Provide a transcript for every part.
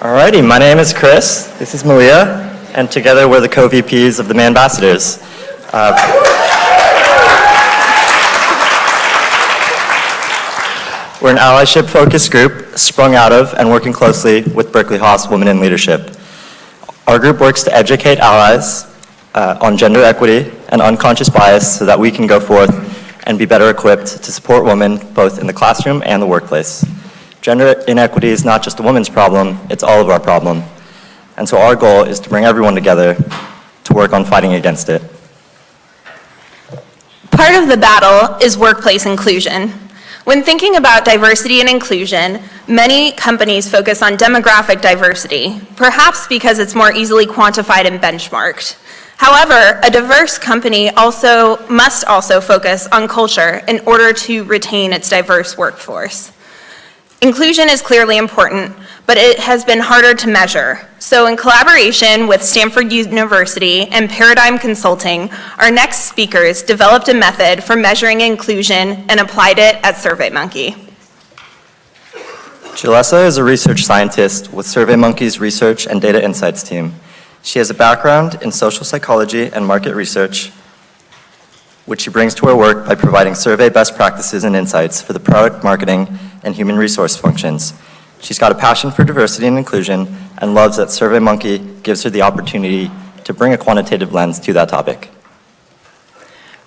Alrighty, my name is Chris. This is Malia, and together we're the co-VPs of the May Ambassadors. We're an allyship-focused group sprung out of and working closely with Berkeley Haas Women in Leadership. Our group works to educate allies on gender equity and unconscious bias so that we can go forth and be better equipped to support women both in the classroom and the workplace. Gender inequity is not just a woman's problem, it's all of our problem. And so our goal is to bring everyone together to work on fighting against it. Part of the battle is workplace inclusion. When thinking about diversity and inclusion, many companies focus on demographic diversity, perhaps because it's more easily quantified and benchmarked. However, a diverse company must also focus on culture in order to retain its diverse workforce. Inclusion is clearly important, but it has been harder to measure. So in collaboration with Stanford University and Paradigm Consulting, our next speakers developed a method for measuring inclusion and applied it at SurveyMonkey. Jalessa is a research scientist with SurveyMonkey's Research and Data Insights team. She has a background in social psychology and market research, which she brings to her work by providing survey best practices and insights for the product marketing and human resource functions. She's got a passion for diversity and inclusion and loves that SurveyMonkey gives her the opportunity to bring a quantitative lens to that topic.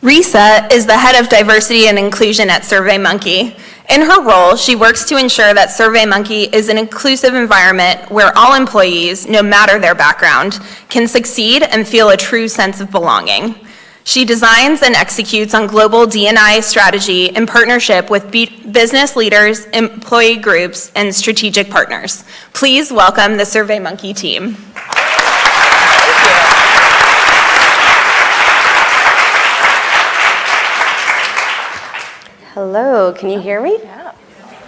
Risa is the head of diversity and inclusion at SurveyMonkey. In her role, she works to ensure that SurveyMonkey is an inclusive environment where all employees, no matter their background, can succeed and feel a true sense of belonging. She designs and executes on global D&I strategy in partnership with business leaders, employee groups, and strategic partners. Please welcome the SurveyMonkey team. Hello, can you hear me? Yeah.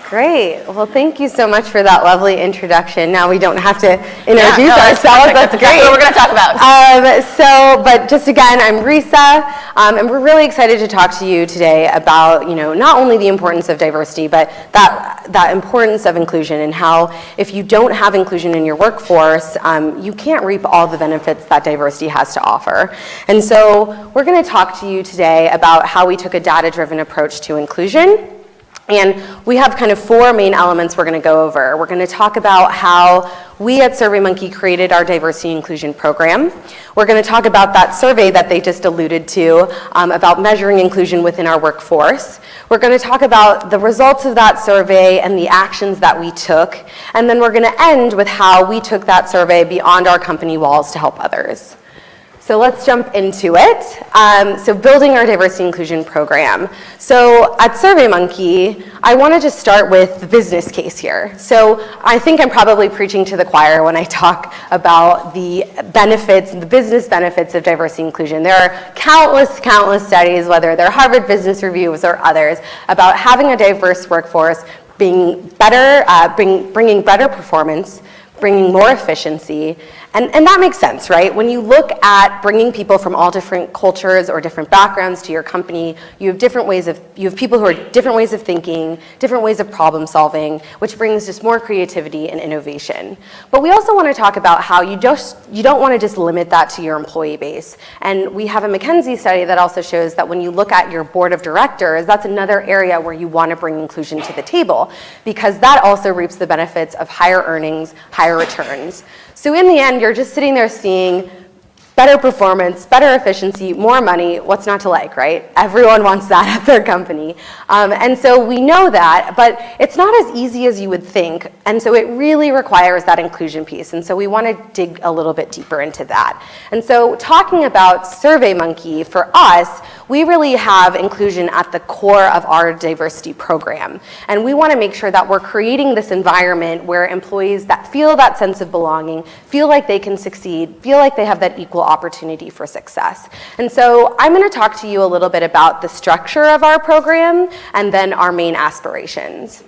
Great. Well, thank you so much for that lovely introduction. Now we don't have to introduce ourselves. That's great. That's what we're going to talk about. But just again, I'm Risa, and we're really excited to talk to you today about, not only the importance of diversity, but that importance of inclusion and how if you don't have inclusion in your workforce, you can't reap all the benefits that diversity has to offer. And so we're going to talk to you today about how we took a data-driven approach to inclusion. And we have kind of four main elements we're going to go over. We're going to talk about how we at SurveyMonkey created our diversity inclusion program. We're going to talk about that survey that they just alluded to about measuring inclusion within our workforce. We're going to talk about the results of that survey and the actions that we took. And then we're going to end with how we took that survey beyond our company walls to help others. So let's jump into it. So building our diversity inclusion program. So at SurveyMonkey, I want to just start with the business case here. So I think I'm probably preaching to the choir when I talk about the benefits, the business benefits of diversity inclusion. There are countless studies, whether they're Harvard Business Reviews or others, about having a diverse workforce being better, bringing better performance, bringing more efficiency, and that makes sense, right? When you look at bringing people from all different cultures or different backgrounds to your company, you have people who are different ways of thinking, different ways of problem solving, which brings just more creativity and innovation. But we also want to talk about how you don't want to just limit that to your employee base. And we have a McKinsey study that also shows that when you look at your board of directors, that's another area where you want to bring inclusion to the table, because that also reaps the benefits of higher earnings, higher returns. So in the end, you're just sitting there seeing better performance, better efficiency, more money. What's not to like, right? Everyone wants that at their company. And so we know that, but it's not as easy as you would think. And so it really requires that inclusion piece. And so we want to dig a little bit deeper into that. And so talking about SurveyMonkey, for us, we really have inclusion at the core of our diversity program. And we want to make sure that we're creating this environment where employees that feel that sense of belonging, feel like they can succeed, feel like they have that equal opportunity for success. And so I'm going to talk to you a little bit about the structure of our program and then our main aspirations.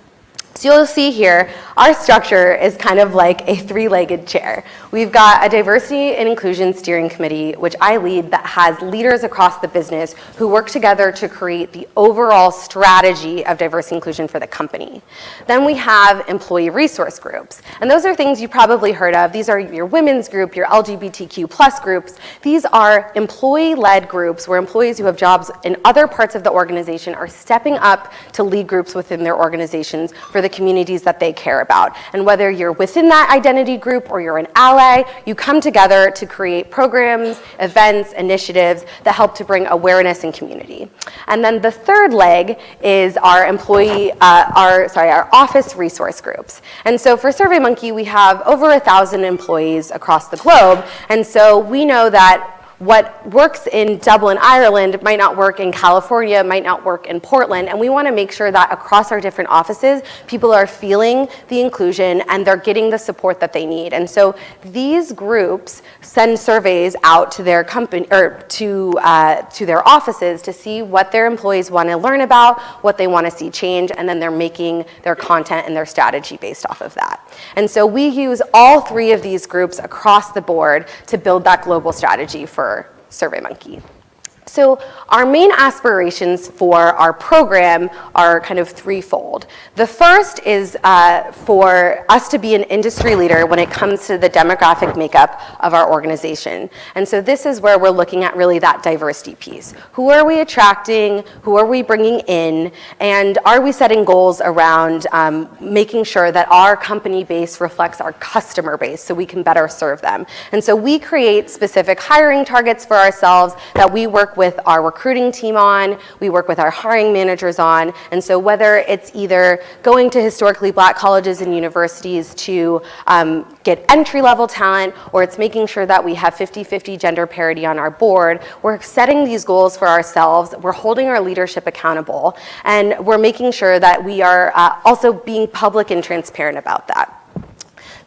So you'll see here, our structure is kind of like a three-legged chair. We've got a diversity and inclusion steering committee, which I lead, that has leaders across the business who work together to create the overall strategy of diversity and inclusion for the company. Then we have employee resource groups. And those are things you probably heard of. These are your women's group, your LGBTQ plus groups. These are employee-led groups where employees who have jobs in other parts of the organization are stepping up to lead groups within their organizations for the communities that they care about. And whether you're within that identity group or you're an ally, you come together to create programs, events, initiatives that help to bring awareness and community. And then the third leg is our our office resource groups. And so for SurveyMonkey, we have over 1,000 employees across the globe. And so we know that what works in Dublin, Ireland might not work in California, might not work in Portland, and we want to make sure that across our different offices, people are feeling the inclusion and they're getting the support that they need. And so these groups send surveys out to their company or to their offices to see what their employees want to learn about, what they want to see change, and then they're making their content and their strategy based off of that. And so we use all three of these groups across the board to build that global strategy for SurveyMonkey. So our main aspirations for our program are kind of threefold. The first is for us to be an industry leader when it comes to the demographic makeup of our organization. And so this is where we're looking at really that diversity piece. Who are we attracting? Who are we bringing in? And are we setting goals around making sure that our company base reflects our customer base so we can better serve them? And so we create specific hiring targets for ourselves that we work with our recruiting team on, we work with our hiring managers on, and so whether it's either going to historically Black colleges and universities to get entry-level talent, or it's making sure that we have 50-50 gender parity on our board, we're setting these goals for ourselves, we're holding our leadership accountable, and we're making sure that we are also being public and transparent about that.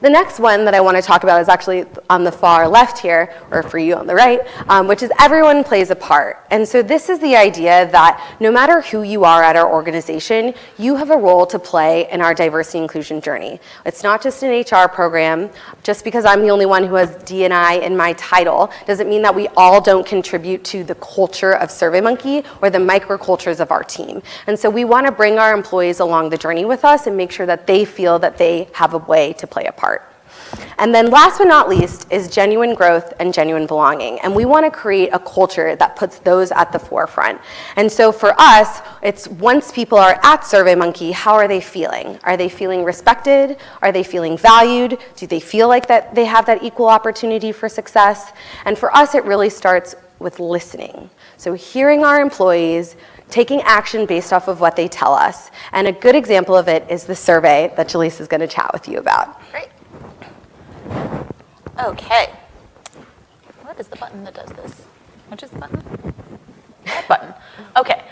The next one that I want to talk about is actually on the far left here, or for you on the right, which is everyone plays a part. And so this is the idea that no matter who you are at our organization, you have a role to play in our diversity inclusion journey. It's not just an HR program. Just because I'm the only one who has D&I in my title doesn't mean that we all don't contribute to the culture of SurveyMonkey or the microcultures of our team. And so we want to bring our employees along the journey with us and make sure that they feel that they have a way to play a part. And then last but not least is genuine growth and genuine belonging. And we want to create a culture that puts those at the forefront. And so for us, it's once people are at SurveyMonkey, how are they feeling? Are they feeling respected? Are they feeling valued? Do they feel like that they have that equal opportunity for success? And for us, it really starts with listening. So hearing our employees, taking action based off of what they tell us. And a good example of it is the survey that Jaleesa is going to chat with you about. Great. Okay. What is the button that does this? Which is the button? That button. Okay.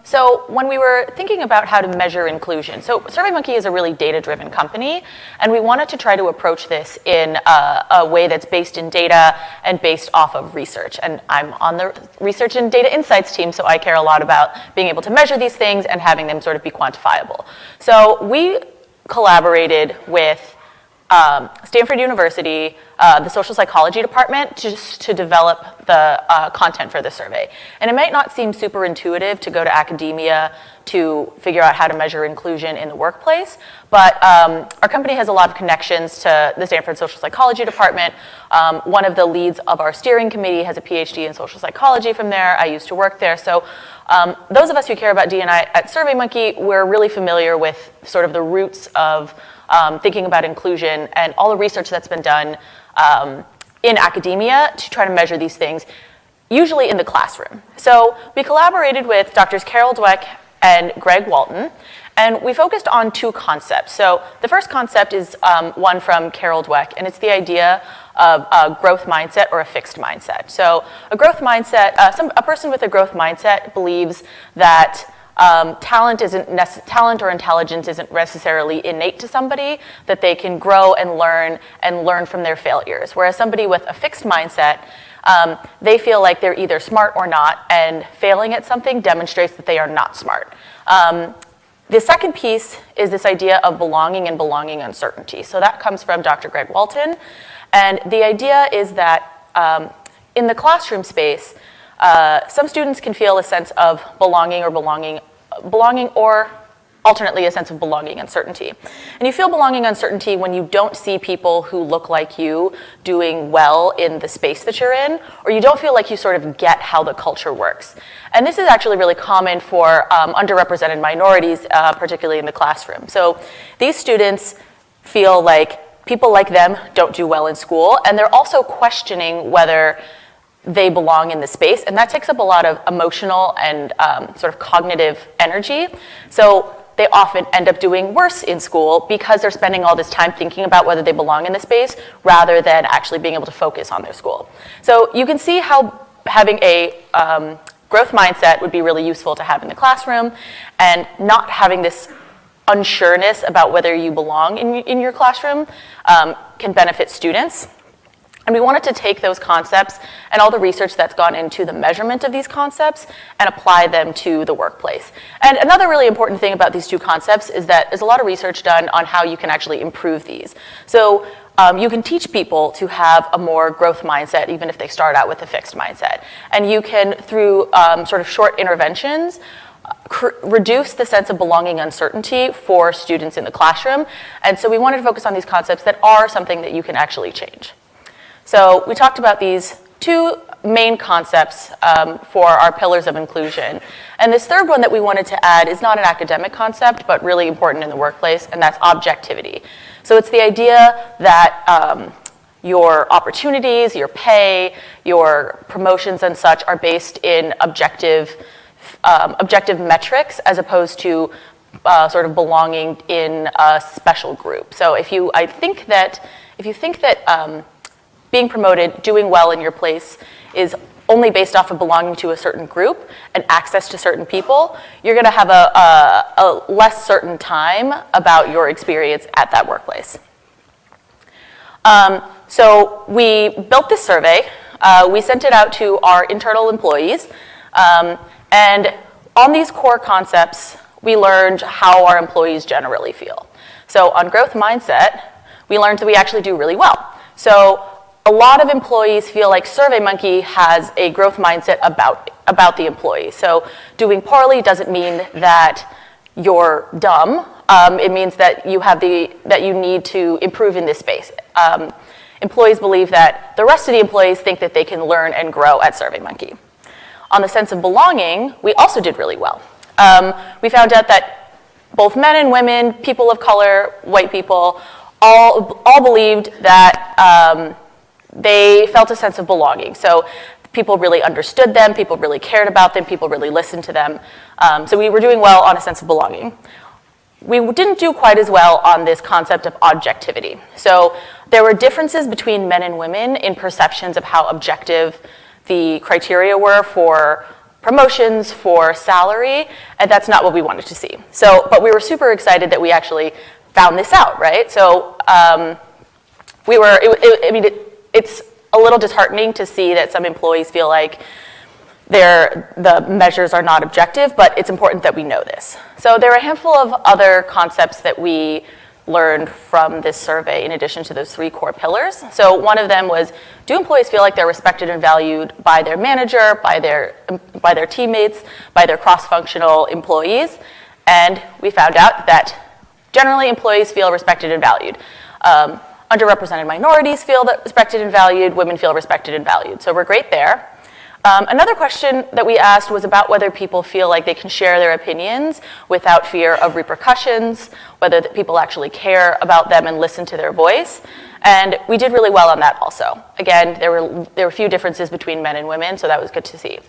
So when we were thinking about how to measure inclusion, so SurveyMonkey is a really data-driven company, and we wanted to try to approach this in a way that's based in data and based off of research. And I'm on the research and data insights team, so I care a lot about being able to measure these things and having them sort of be quantifiable. So we collaborated with Stanford University, the social psychology department, just to develop the content for the survey. And it might not seem super intuitive to go to academia to figure out how to measure inclusion in the workplace, but our company has a lot of connections to the Stanford social psychology department. One of the leads of our steering committee has a PhD in social psychology from there. I used to work there. So those of us who care about D&I at SurveyMonkey, we're really familiar with sort of the roots of thinking about inclusion and all the research that's been done in academia to try to measure these things, usually in the classroom. So we collaborated with Drs. Carol Dweck and Greg Walton, and we focused on two concepts. So the first concept is one from Carol Dweck, and it's the idea of a growth mindset or a fixed mindset. So a growth mindset, a person with a growth mindset believes that talent or intelligence isn't necessarily innate to somebody, that they can grow and learn from their failures. Whereas somebody with a fixed mindset, they feel like they're either smart or not, and failing at something demonstrates that they are not smart. The second piece is this idea of belonging and belonging uncertainty. So that comes from Dr. Greg Walton. And the idea is that in the classroom space, some students can feel a sense of belonging or alternately a sense of belonging uncertainty. And you feel belonging uncertainty when you don't see people who look like you doing well in the space that you're in, or you don't feel like you sort of get how the culture works. And this is actually really common for underrepresented minorities, particularly in the classroom. So these students feel like people like them don't do well in school, and they're also questioning whether they belong in the space, and that takes up a lot of emotional and sort of cognitive energy. So they often end up doing worse in school because they're spending all this time thinking about whether they belong in the space rather than actually being able to focus on their school. So you can see how having a growth mindset would be really useful to have in the classroom, and not having this unsureness about whether you belong in your classroom can benefit students. And we wanted to take those concepts and all the research that's gone into the measurement of these concepts and apply them to the workplace. And another really important thing about these two concepts is that there's a lot of research done on how you can actually improve these. So you can teach people to have a more growth mindset even if they start out with a fixed mindset. And you can, through sort of short interventions, reduce the sense of belonging uncertainty for students in the classroom. And so we wanted to focus on these concepts that are something that you can actually change. So we talked about these two main concepts for our pillars of inclusion. And this third one that we wanted to add is not an academic concept, but really important in the workplace, and that's objectivity. So it's the idea that your opportunities, your pay, your promotions and such are based in objective metrics as opposed to sort of belonging in a special group. So if you think that being promoted, doing well in your place is only based off of belonging to a certain group and access to certain people, you're going to have a less certain time about your experience at that workplace. So we built this survey. We sent it out to our internal employees. And on these core concepts, we learned how our employees generally feel. So on growth mindset, we learned that we actually do really well. So a lot of employees feel like SurveyMonkey has a growth mindset about the employee. So doing poorly doesn't mean that you're dumb. It means that you need to improve in this space. Employees believe that the rest of the employees think that they can learn and grow at SurveyMonkey. On the sense of belonging, we also did really well. We found out that both men and women, people of color, white people, all believed that they felt a sense of belonging. So people really understood them, people really cared about them, people really listened to them. So we were doing well on a sense of belonging. We didn't do quite as well on this concept of objectivity. So there were differences between men and women in perceptions of how objective the criteria were for promotions, for salary, and that's not what we wanted to see. So, but we were super excited that we actually found this out, right? So it's a little disheartening to see that some employees feel like the measures are not objective, but it's important that we know this. So there are a handful of other concepts that we learned from this survey in addition to those three core pillars. So one of them was, do employees feel like they're respected and valued by their manager, by their teammates, by their cross-functional employees? And we found out that generally employees feel respected and valued. Underrepresented minorities feel respected and valued, women feel respected and valued. So we're great there. Another question that we asked was about whether people feel like they can share their opinions without fear of repercussions, whether people actually care about them and listen to their voice. And we did really well on that also. Again, there were a few differences between men and women, so that was good to see.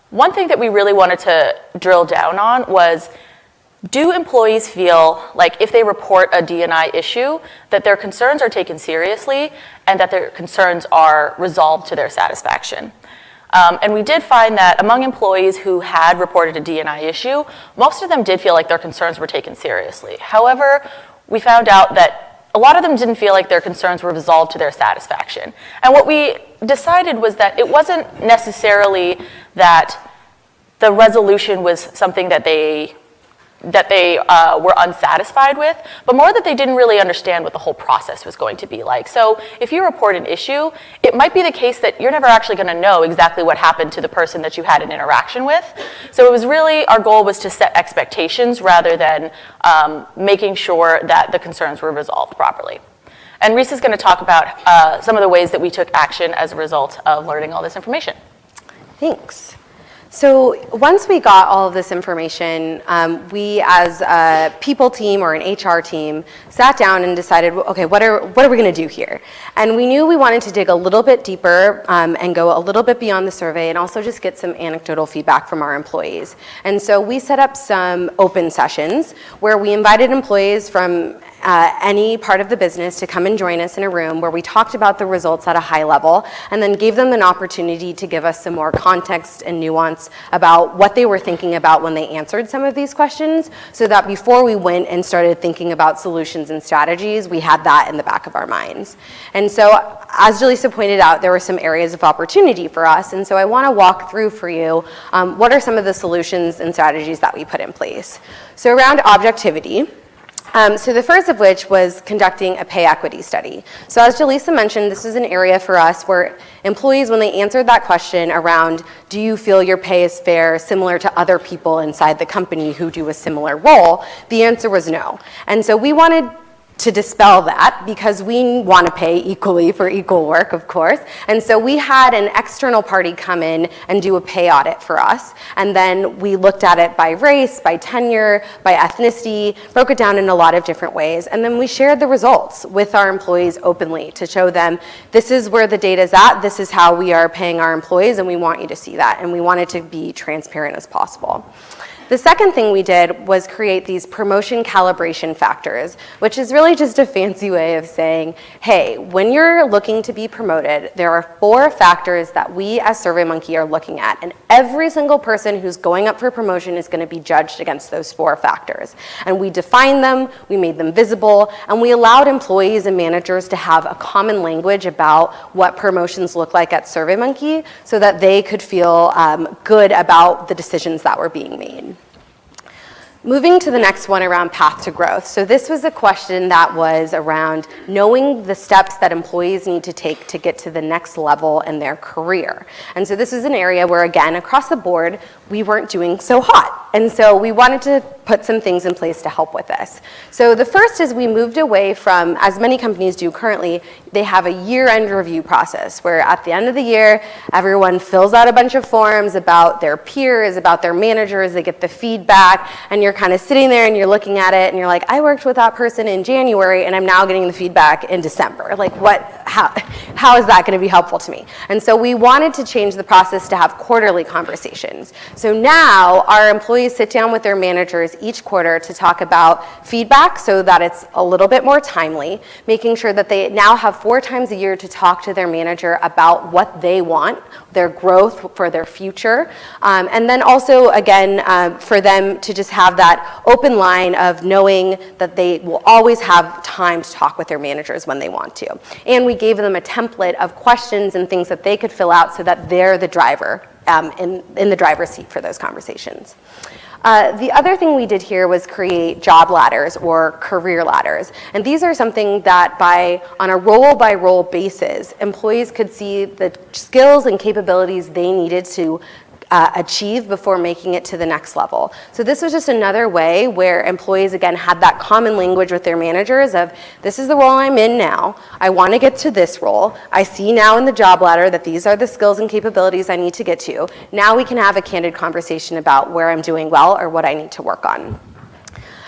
One thing that we really wanted to drill down on was, do employees feel like if they report a D&I issue, that their concerns are taken seriously and that their concerns are resolved to their satisfaction? And we did find that among employees who had reported a D&I issue, most of them did feel like their concerns were taken seriously. However, we found out that a lot of them didn't feel like their concerns were resolved to their satisfaction. And what we decided was that it wasn't necessarily that the resolution was something that they were unsatisfied with, but more that they didn't really understand what the whole process was going to be like. So if you report an issue, it might be the case that you're never actually going to know exactly what happened to the person that you had an interaction with. So it was really, our goal was to set expectations rather than making sure that the concerns were resolved properly. And Reese is going to talk about some of the ways that we took action as a result of learning all this information. Thanks. So once we got all of this information, we as a people team or an HR team sat down and decided, okay, what are we going to do here? And we knew we wanted to dig a little bit deeper and go a little bit beyond the survey and also just get some anecdotal feedback from our employees. And so we set up some open sessions where we invited employees from any part of the business to come and join us in a room where we talked about the results at a high level and then gave them an opportunity to give us some more context and nuance about what they were thinking about when they answered some of these questions, so that before we went and started thinking about solutions and strategies, we had that in the back of our minds. And so, as Jaleesa pointed out, there were some areas of opportunity for us, and so I want to walk through for you what are some of the solutions and strategies that we put in place. So around objectivity, so the first of which was conducting a pay equity study. So as Jaleesa mentioned, this is an area for us where employees, when they answered that question around, do you feel your pay is fair, similar to other people inside the company who do a similar role, the answer was no. And so we wanted to dispel that because we want to pay equally for equal work, of course. And so we had an external party come in and do a pay audit for us. And then we looked at it by race, by tenure, by ethnicity, broke it down in a lot of different ways. And then we shared the results with our employees openly to show them, this is where the data's at, this is how we are paying our employees, and we want you to see that. And we wanted to be transparent as possible. The second thing we did was create these promotion calibration factors, which is really just a fancy way of saying, hey, when you're looking to be promoted, there are 4 factors that we as SurveyMonkey are looking at, and every single person who's going up for promotion is going to be judged against those 4 factors. And we defined them, we made them visible, and we allowed employees and managers to have a common language about what promotions look like at SurveyMonkey so that they could feel good about the decisions that were being made. Moving to the next one around path to growth. So this was a question that was around knowing the steps that employees need to take to get to the next level in their career. And so this is an area where, again, across the board, we weren't doing so hot. And so we wanted to put some things in place to help with this. So the first is we moved away from, as many companies do currently, they have a year-end review process where at the end of the year, everyone fills out a bunch of forms about their peers, about their managers, they get the feedback, and you're kind of sitting there and you're looking at it and you're like, I worked with that person in January and I'm now getting the feedback in December. Like how is that going to be helpful to me? And so we wanted to change the process to have quarterly conversations. So now our employees sit down with their managers each quarter to talk about feedback so that it's a little bit more timely, making sure that they now have 4 times a year to talk to their manager about what they want, their growth for their future. And then also, again, for them to just have that open line of knowing that they will always have time to talk with their managers when they want to. And we gave them a template of questions and things that they could fill out so that they're the driver in the driver's seat for those conversations. The other thing we did here was create job ladders or career ladders. And these are something that on a role-by-role basis, employees could see the skills and capabilities they needed to achieve before making it to the next level. So this was just another way where employees, again, had that common language with their managers of, this is the role I'm in now, I want to get to this role, I see now in the job ladder that these are the skills and capabilities I need to get to. Now we can have a candid conversation about where I'm doing well or what I need to work on.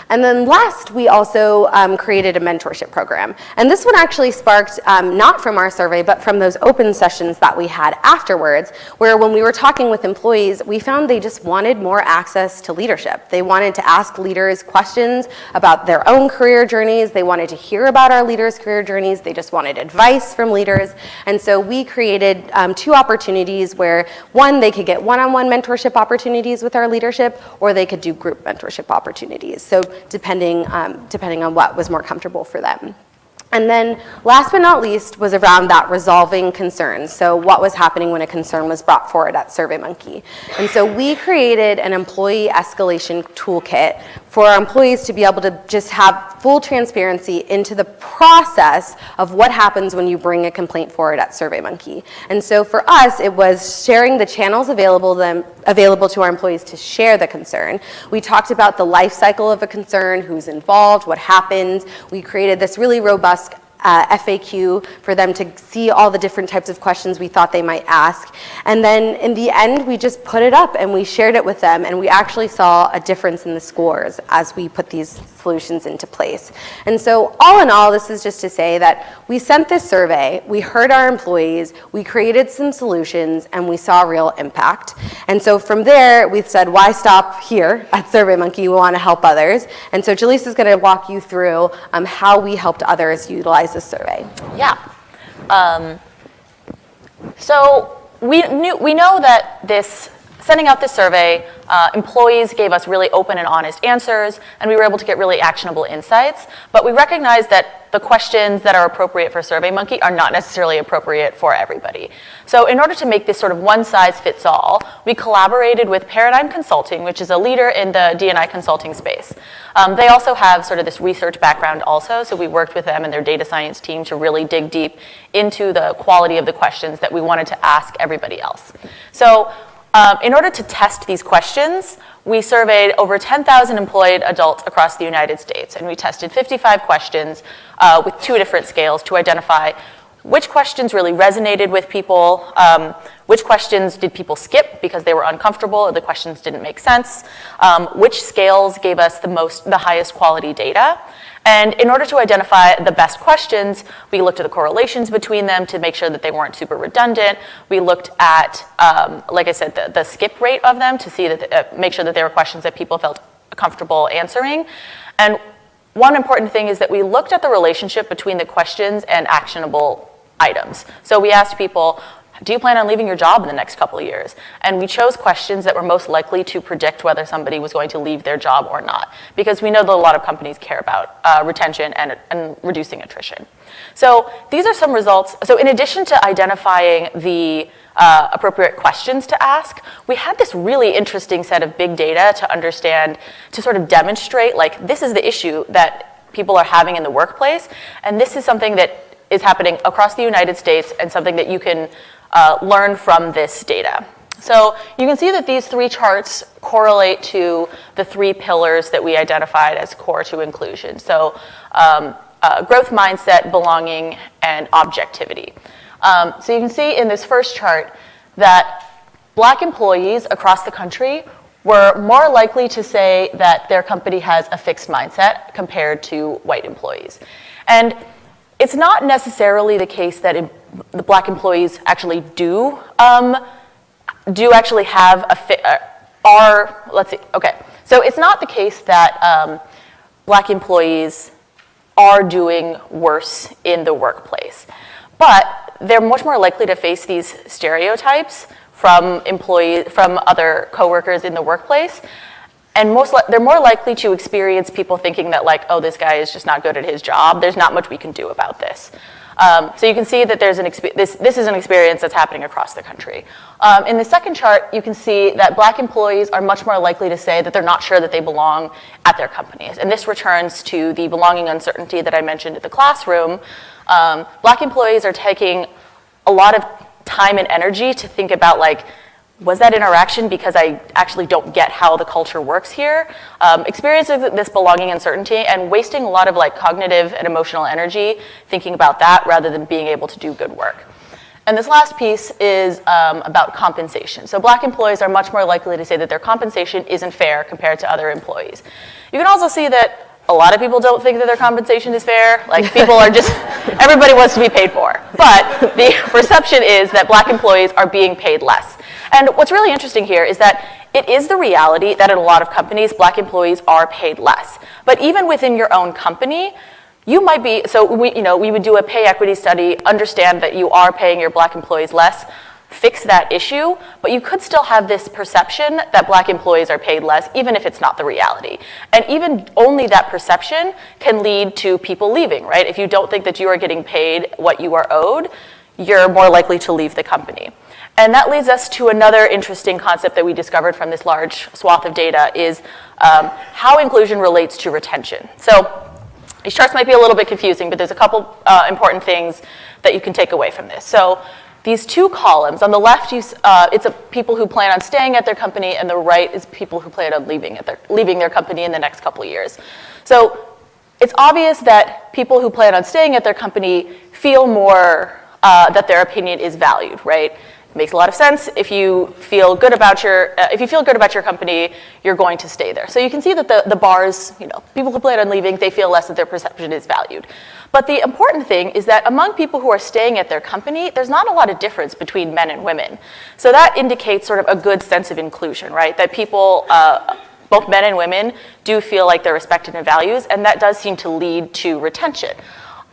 And then last, we also created a mentorship program. And this one actually sparked not from our survey, but from those open sessions that we had afterwards, where when we were talking with employees, we found they just wanted more access to leadership. They wanted to ask leaders questions about their own career journeys. They wanted to hear about our leaders' career journeys. They just wanted advice from leaders. And so we created 2 opportunities where, one, they could get one-on-one mentorship opportunities with our leadership, or they could do group mentorship opportunities. So depending on what was more comfortable for them. And then last but not least was around that resolving concerns. So what was happening when a concern was brought forward at SurveyMonkey. And so we created an employee escalation toolkit for our employees to be able to just have full transparency into the process of what happens when you bring a complaint forward at SurveyMonkey. And so for us, it was sharing the channels available to our employees to share the concern. We talked about the life cycle of a concern, who's involved, what happens. We created this really robust FAQ for them to see all the different types of questions we thought they might ask. And then in the end, we just put it up and we shared it with them, and we actually saw a difference in the scores as we put these solutions into place. And so all in all, this is just to say that we sent this survey, we heard our employees, we created some solutions, and we saw real impact. And so from there, we said, why stop here at SurveyMonkey? We want to help others. And so Jaleesa is going to walk you through how we helped others utilize this survey. Yeah. So we know that sending out this survey, employees gave us really open and honest answers, and we were able to get really actionable insights. But we recognize that the questions that are appropriate for SurveyMonkey are not necessarily appropriate for everybody. So in order to make this sort of one-size-fits-all, we collaborated with Paradigm Consulting, which is a leader in the D&I consulting space. They also have sort of this research background also, so we worked with them and their data science team to really dig deep into the quality of the questions that we wanted to ask everybody else. So in order to test these questions, we surveyed over 10,000 employed adults across the United States, and we tested 55 questions with 2 different scales to identify which questions really resonated with people, which questions did people skip because they were uncomfortable or the questions didn't make sense, which scales gave us the highest quality data. And in order to identify the best questions, we looked at the correlations between them to make sure that they weren't super redundant. We looked at, like I said, the skip rate of them to see that, make sure that they were questions that people felt comfortable answering. And one important thing is that we looked at the relationship between the questions and actionable items. So we asked people, do you plan on leaving your job in the next couple of years? And we chose questions that were most likely to predict whether somebody was going to leave their job or not, because we know that a lot of companies care about retention and reducing attrition. So these are some results. So in addition to identifying the appropriate questions to ask, we had this really interesting set of big data to understand, to sort of demonstrate, like, this is the issue that people are having in the workplace, and this is something that is happening across the United States and something that you can learn from this data. So you can see that these 3 charts correlate to the 3 pillars that we identified as core to inclusion. So growth mindset, belonging, and objectivity. So you can see in this first chart that Black employees across the country were more likely to say that their company has a fixed mindset compared to white employees. And it's not necessarily the case that the Black employees actually do actually have let's see, okay. So it's not the case that Black employees are doing worse in the workplace, but they're much more likely to face these stereotypes from other coworkers in the workplace. And they're more likely to experience people thinking that, like, oh, this guy is just not good at his job. There's not much we can do about this. So you can see that there's this is an experience that's happening across the country. In the second chart, you can see that Black employees are much more likely to say that they're not sure that they belong at their companies. And this returns to the belonging uncertainty that I mentioned at the classroom. Black employees are taking a lot of time and energy to think about, like, was that interaction because I actually don't get how the culture works here? Experiencing this belonging uncertainty and wasting a lot of, like, cognitive and emotional energy thinking about that rather than being able to do good work. And this last piece is about compensation. So Black employees are much more likely to say that their compensation isn't fair compared to other employees. You can also see that a lot of people don't think that their compensation is fair. Like, people are just, everybody wants to be paid more. But the perception is that Black employees are being paid less. And what's really interesting here is that it is the reality that in a lot of companies, Black employees are paid less. But even within your own company, you might be, so we would do a pay equity study, understand that you are paying your Black employees less, fix that issue, but you could still have this perception that Black employees are paid less, even if it's not the reality. And even only that perception can lead to people leaving, right? If you don't think that you are getting paid what you are owed, you're more likely to leave the company. And that leads us to another interesting concept that we discovered from this large swath of data is how inclusion relates to retention. So these charts might be a little bit confusing, but there's a couple important things that you can take away from this. So these two columns, on the left, it's people who plan on staying at their company, and the right is people who plan on leaving their company in the next couple of years. So it's obvious that people who plan on staying at their company feel more that their opinion is valued, right? It makes a lot of sense. If you feel good about your company, you're going to stay there. So you can see that the bars, people who plan on leaving, they feel less that their perception is valued. But the important thing is that among people who are staying at their company, there's not a lot of difference between men and women. So that indicates sort of a good sense of inclusion, right? That people, both men and women, do feel like they're respected and valued, and that does seem to lead to retention.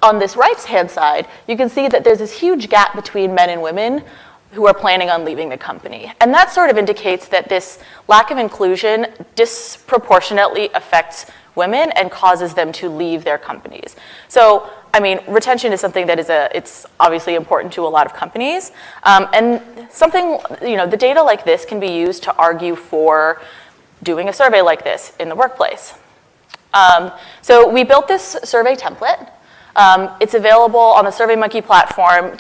On this right-hand side, you can see that there's this huge gap between men and women who are planning on leaving the company. And that sort of indicates that this lack of inclusion disproportionately affects women and causes them to leave their companies. So, I mean, retention is something that it's obviously important to a lot of companies. And something, the data like this can be used to argue for doing a survey like this in the workplace. So we built this survey template. It's available on the SurveyMonkey platform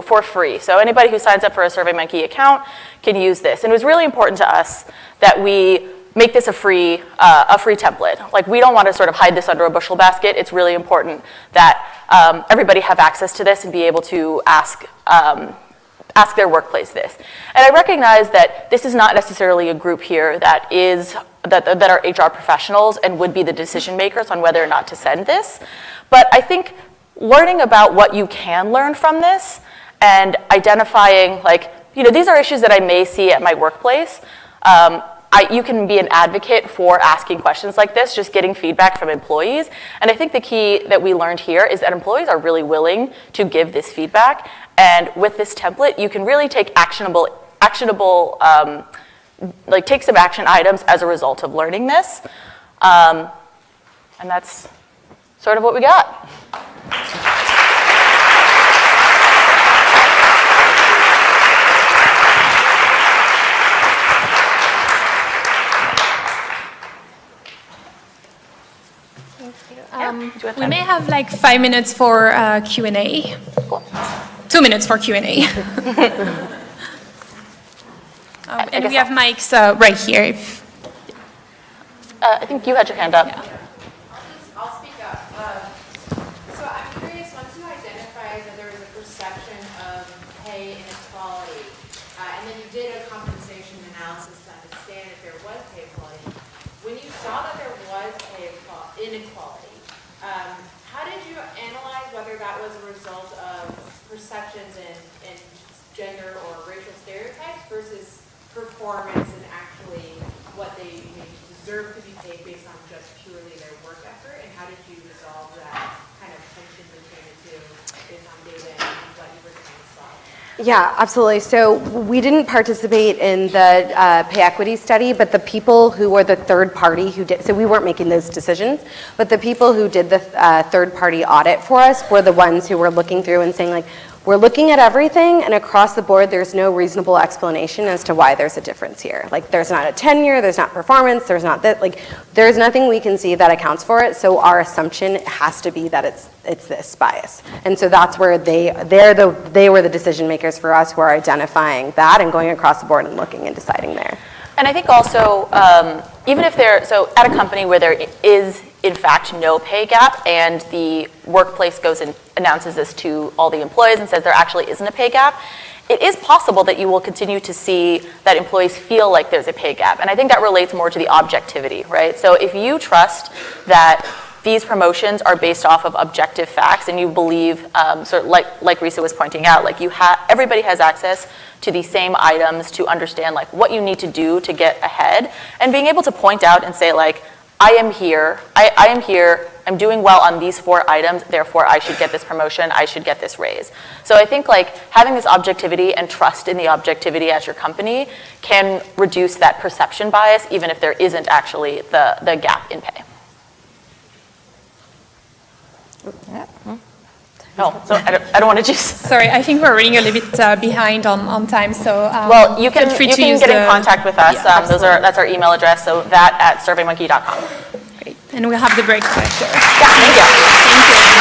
for free. So anybody who signs up for a SurveyMonkey account can use this. And it was really important to us that we make this a free template. Like, we don't want to sort of hide this under a bushel basket. It's really important that everybody have access to this and be able to ask their workplace this. And I recognize that this is not necessarily a group here that are HR professionals and would be the decision makers on whether or not to send this. But I think learning about what you can learn from this and identifying, these are issues that I may see at my workplace. You can be an advocate for asking questions like this, just getting feedback from employees. And I think the key that we learned here is that employees are really willing to give this feedback. And with this template, you can really take take some action items as a result of learning this. And that's sort of what we got. We may have 5 minutes for Q&A. Cool. 2 minutes for Q&A. And we have mics right here. I think you had your hand up. Yeah. I'll speak up. So I'm curious, once you identified that there was a perception of pay inequality, and then you did a compensation analysis to understand if there was pay equality, when you saw that there was pay inequality, how did you analyze whether that was a result of perceptions in gender or racial stereotypes versus performance and actually what they deserve to be paid based on just purely their work effort? And how did you resolve that kind of tension between the two based on data and what you were trying to solve? Yeah, absolutely. So we didn't participate in the pay equity study, but the people who were the third party who did, so we weren't making those decisions, but the people who did the third party audit for us were the ones who were looking through and saying, we're looking at everything, and across the board, there's no reasonable explanation as to why there's a difference here. There's not a tenure, there's not performance, there's not that, there's nothing we can see that accounts for it, so our assumption has to be that it's this bias. And so that's where they were the decision makers for us who are identifying that and going across the board and looking and deciding there. And I think also, even if so at a company where there is, in fact, no pay gap, and the workplace goes and announces this to all the employees and says there actually isn't a pay gap, it is possible that you will continue to see that employees feel like there's a pay gap. And I think that relates more to the objectivity, right? So if you trust that these promotions are based off of objective facts, and you believe, sort of like Risa was pointing out, everybody has access to the same items to understand what you need to do to get ahead, and being able to point out and say I am here, I'm doing well on these 4 items, therefore I should get this promotion, I should get this raise. So I think having this objectivity and trust in the objectivity as your company can reduce that perception bias, even if there isn't actually the gap in pay. No, so I don't want to just. Sorry, I think we're running a little bit behind on time, so Well, you can feel free to get use in the- contact with us. Yeah, That's our email address, so that@surveymonkey.com. Great. And we'll have the break after. Yeah, thank you. Thank you.